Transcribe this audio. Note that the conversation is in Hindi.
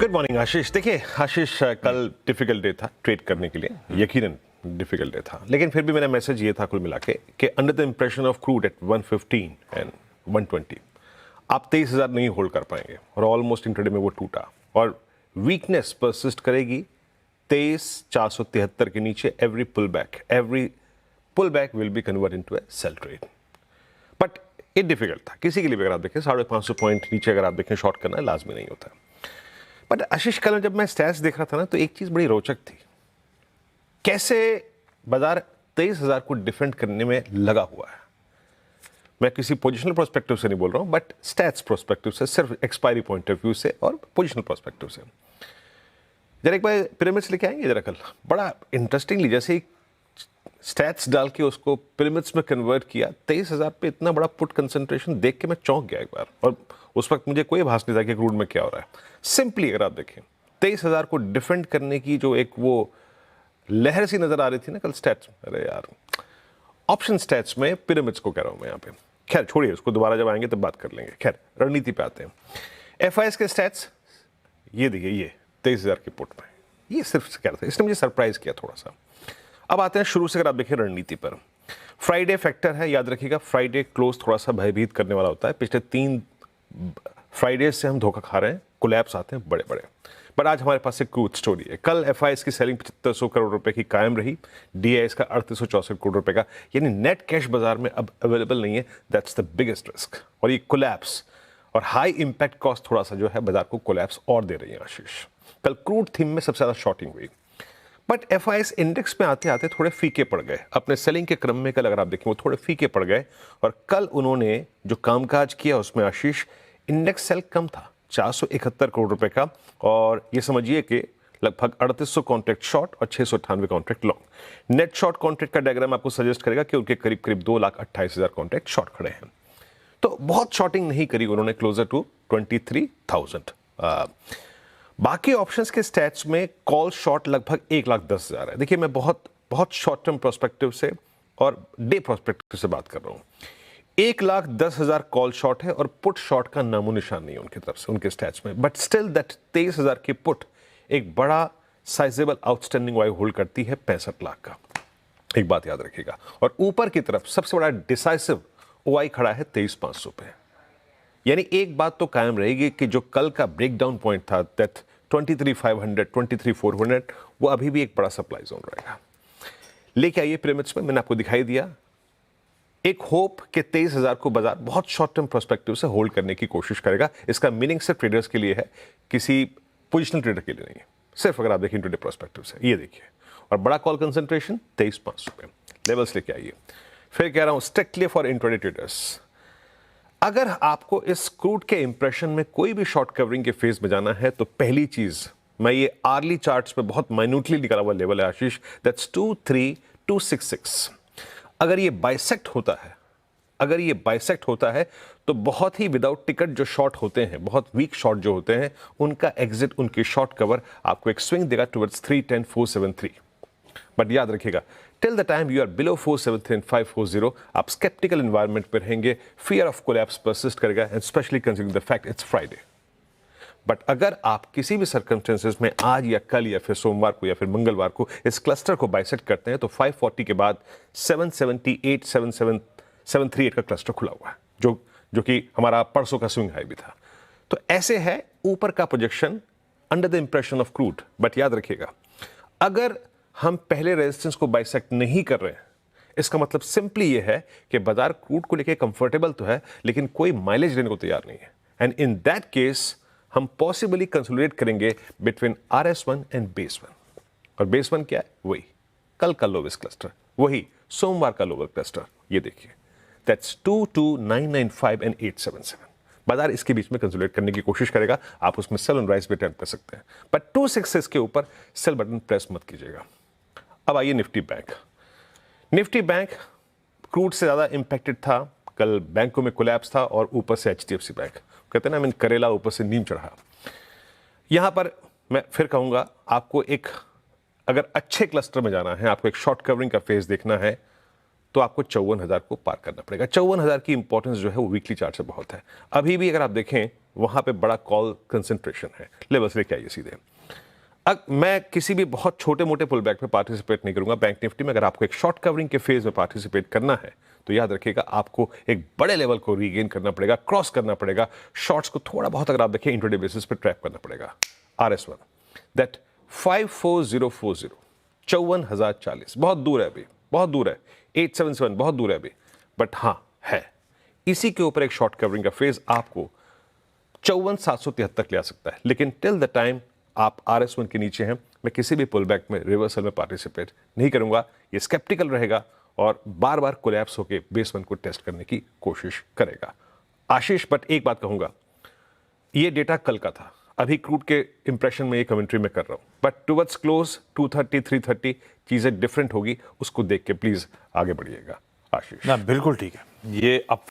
गुड मॉर्निंग आशीष। देखिए आशीष, कल डिफिकल्ट डे था ट्रेड करने के लिए, यकीनन डिफिकल्ट डे था, लेकिन फिर भी मेरा मैसेज ये था कुल मिला के कि under the impression of crude at 115 and 120 आप 23,000 नहीं होल्ड कर पाएंगे और ऑलमोस्ट इंट्राडे में वो टूटा और वीकनेस परसिस्ट करेगी 23,473 के नीचे। Every pull back will be convert into a sell trade, but ये डिफिकल्ट था किसी के लिए भी। अगर आप देखें 550 पॉइंट नीचे अगर आप देखें शॉर्ट करना लाजमी नहीं होता। बट आशीष, कल जब मैं स्टैट्स देख रहा था ना, तो एक चीज बड़ी रोचक थी, कैसे बाजार 23,000 को डिफेंड करने में लगा हुआ है। मैं किसी पोजिशनल प्रोस्पेक्टिव से नहीं बोल रहा हूं, बट स्टैट्स प्रोस्पेक्टिव से, सिर्फ एक्सपायरी पॉइंट ऑफ व्यू से और पोजिशनल प्रोस्पेक्टिव से। जरा एक बार पिरामिड्स लेके आएंगे जरा कल, बड़ा इंटरेस्टिंगली जैसे ही स्टैट्स डाल के उसको पिरामिड्स में कन्वर्ट किया, 23,000 पे इतना बड़ा पुट कंसंट्रेशन देख के मैं चौंक गया एक बार। और उस वक्त मुझे कोई आभास नहीं था कि क्रूड में क्या हो रहा है। सिंपली अगर आप देखें 23,000 को डिफेंड करने की जो एक वो लहर सी नजर आ रही थी ना कल स्टैट्स में, अरे यार ऑप्शन स्टैट्स में पिरामिड्स को कह रहा हूं मैं यहाँ पे। खैर छोड़िए उसको, दोबारा जब आएंगे तब बात कर लेंगे। खैर रणनीति पे आते हैं। एफआईएस के स्टैट्स ये देखिए, ये 23,000 की पुट में, ये सिर्फ कह रहा था, इसने मुझे सरप्राइज किया थोड़ा सा। अब आते हैं शुरू से, अगर आप देखें रणनीति पर, फ्राइडे फैक्टर है, याद रखिएगा फ्राइडे क्लोज थोड़ा सा भयभीत करने वाला होता है। पिछले 3 फ्राइडे से हम धोखा खा रहे हैं, कोलैप्स आते हैं बड़े बड़े। बट आज हमारे पास एक क्रूड स्टोरी है। कल एफआईएस की सेलिंग 7500 करोड़ रुपए की कायम रही, डीआईएस का 3864 करोड़ रुपए का, यानी नेट कैश बाजार में अब अवेलेबल नहीं है। That's the biggest risk. और ये कोलैप्स और हाई इंपैक्ट कॉस्ट थोड़ा सा जो है बाजार को कोलैप्स और दे रही है आशीष। कल क्रूड थीम में सबसे ज्यादा शॉर्टिंग हुई, बट एफआईएस इंडेक्स में आते आते थोड़े फीके पड़ गए अपने सेलिंग के क्रम में। कल अगर आप देखें वो थोड़े फीके पड़ गए, और कल उन्होंने जो कामकाज किया उसमें आशीष इंडेक्स सेल कम था 471 करोड़ रुपए का, और ये समझिए कि लगभग 3800 कॉन्ट्रैक्ट शॉर्ट और 698 contract long. Net short contract का डायग्राम आपको सजेस्ट करेगा कि उनके करीब करीब 2,28,000 कॉन्ट्रैक्ट शॉर्ट खड़े हैं। तो बहुत शॉर्टिंग नहीं करी उन्होंने, क्लोजर टू 23,000। बाकी ऑप्शंस के स्टैट्स में कॉल शॉर्ट लगभग 1,10,000 है। देखिए मैं बहुत शॉर्ट टर्म प्रोस्पेक्टिव से और डे प्रोस्पेक्टिव से बात कर रहा हूं। 1,10,000 कॉल शॉर्ट है और पुट शॉर्ट का नामो निशान नहीं है उनकी तरफ से, उनके स्टैट्स में। बट स्टिल दैट 23,000 की पुट एक बड़ा साइजेबल आउटस्टैंडिंग वाई होल्ड करती है 65 लाख का, एक बात याद रखिएगा। और ऊपर की तरफ सबसे बड़ा डिसाइसिव ओआई खड़ा है 23,500 पे। यानी एक बात तो कायम रहेगी कि जो कल का ब्रेकडाउन पॉइंट था दैट 23,500 23,400, वो अभी भी एक बड़ा सप्लाई जोन रहेगा। लेके आइए पिरामिड्स में, मैंने आपको दिखाई दिया एक होप कि 23,000 को बाजार बहुत शॉर्ट टर्म पर्सपेक्टिव से होल्ड करने की कोशिश करेगा। इसका मीनिंग सिर्फ ट्रेडर्स के लिए है, किसी पोजिशनल ट्रेडर के लिए नहीं है। सिर्फ अगर आप देखें इंट्राडे पर्सपेक्टिव से, ये देखिए। और बड़ा कॉल कंसंट्रेशन 23,500 पे लेवल्स लेके आइए। फिर कह रहा हूं स्ट्रिक्टली फॉर इंट्राडे ट्रेडर्स, अगर आपको इस क्रूड के इंप्रेशन में कोई भी शॉर्ट कवरिंग के फेज में जाना है, तो पहली चीज, मैं ये आर्ली चार्ट्स पे बहुत माइन्यूटली निकाला हुआ लेवल है आशीष, दैट्स 23,266। अगर ये बाइसेक्ट होता है, तो बहुत ही विदाउट टिकट जो शॉर्ट होते हैं, बहुत वीक शॉर्ट जो होते हैं, उनका एग्जिट, उनकी शॉर्ट कवर आपको एक स्विंग देगा टुवर्ड्स 310,473। बट याद रखिएगा till the time you are below 473 and 540, आप स्केप्टिकल एनवायरनमेंट पर रहेंगे, फियर ऑफ कोलैप्स परसिस्ट करेगा, and specially considering the fact it's Friday. But अगर आप किसी भी सर्कमस्टेंसेस में आज या कल या फिर सोमवार को या फिर मंगलवार को इस क्लस्टर को बाइसेक्ट करते हैं, तो 540 के बाद 778 738 का क्लस्टर खुला हुआ है, जो कि हमारा परसों का स्विंग हाई भी था। तो ऐसे है ऊपर का projection under the impression of crude. But याद रखिएगा अगर हम पहले रेजिस्टेंस को बाइसेक्ट नहीं कर रहे हैं, इसका मतलब सिंपली ये है कि बाजार क्रूड को लेके कंफर्टेबल तो है, लेकिन कोई माइलेज लेने को तैयार नहीं है। एंड इन दैट केस हम पॉसिबली कंसोलिडेट करेंगे बिटवीन RS1 एंड बेस 1। और बेस 1 क्या है? वही कल का लोवेस्ट क्लस्टर, वही सोमवार का लोअर क्लस्टर, ये देखिए दैट्स 22,995 एंड 877। बाजार इसके बीच में कंसोलिडेट करने की कोशिश करेगा, आप उसमें सेल ऑन राइज भी अटेम्प्ट कर सकते हैं, बट 266 के ऊपर सेल बटन प्रेस मत कीजिएगा। अब आइए निफ्टी बैंक क्रूड से ज्यादा इंपैक्टेड था। कल बैंकों में कोलैप्स था और ऊपर से HDFC बैंक, कहते हैं ना, करेला ऊपर से नीम चढ़ा। यहां पर मैं फिर कहूंगा आपको एक, अगर अच्छे क्लस्टर में जाना है, आपको एक शॉर्ट कवरिंग का फेज देखना है, तो आपको 54,000 को पार करना पड़ेगा। 54,000 की इंपॉर्टेंस जो है वो वीकली चार्ट से बहुत है। अभी भी अगर आप देखें वहां पे बड़ा कॉल कंसंट्रेशन है, लेवल्स लेके आइए सीधे। मैं किसी भी बहुत छोटे मोटे पुल बैक में पार्टिसिपेट नहीं करूंगा। बैंक निफ्टी में अगर आपको एक शॉर्ट कवरिंग के फेज में पार्टिसिपेट करना है तो याद रखिएगा आपको एक बड़े लेवल को रीगेन करना पड़ेगा, क्रॉस करना पड़ेगा। शॉर्ट्स को थोड़ा बहुत अगर आप देखें इंट्राडे बेसिस पे ट्रैप करना पड़ेगा। RS1 दैट 54040 54,040 बहुत दूर है, अभी बहुत दूर है। 877 बहुत दूर है अभी, बट हाँ है। इसी के ऊपर एक शॉर्ट कवरिंग का फेज आपको 54,773 ले आ सकता है। लेकिन टिल द टाइम आप RS1 के नीचे हैं, मैं किसी भी पुल बैक में रिवर्सल में पार्टिसिपेट नहीं करूंगा। ये स्केप्टिकल रहेगा और बार बार कोलैप्स होकर बेस 1 को टेस्ट करने की कोशिश करेगा। आशीष, बट एक बात कहूंगा, ये डेटा कल का था, अभी क्रूड के इंप्रेशन में ये कमेंट्री में कर रहा हूं, बट टुवर्ड्स क्लोज 230 330 चीजें डिफरेंट होगी, उसको देख के प्लीज आगे बढ़िएगा। आशीष ना बिल्कुल ठीक है। ये अब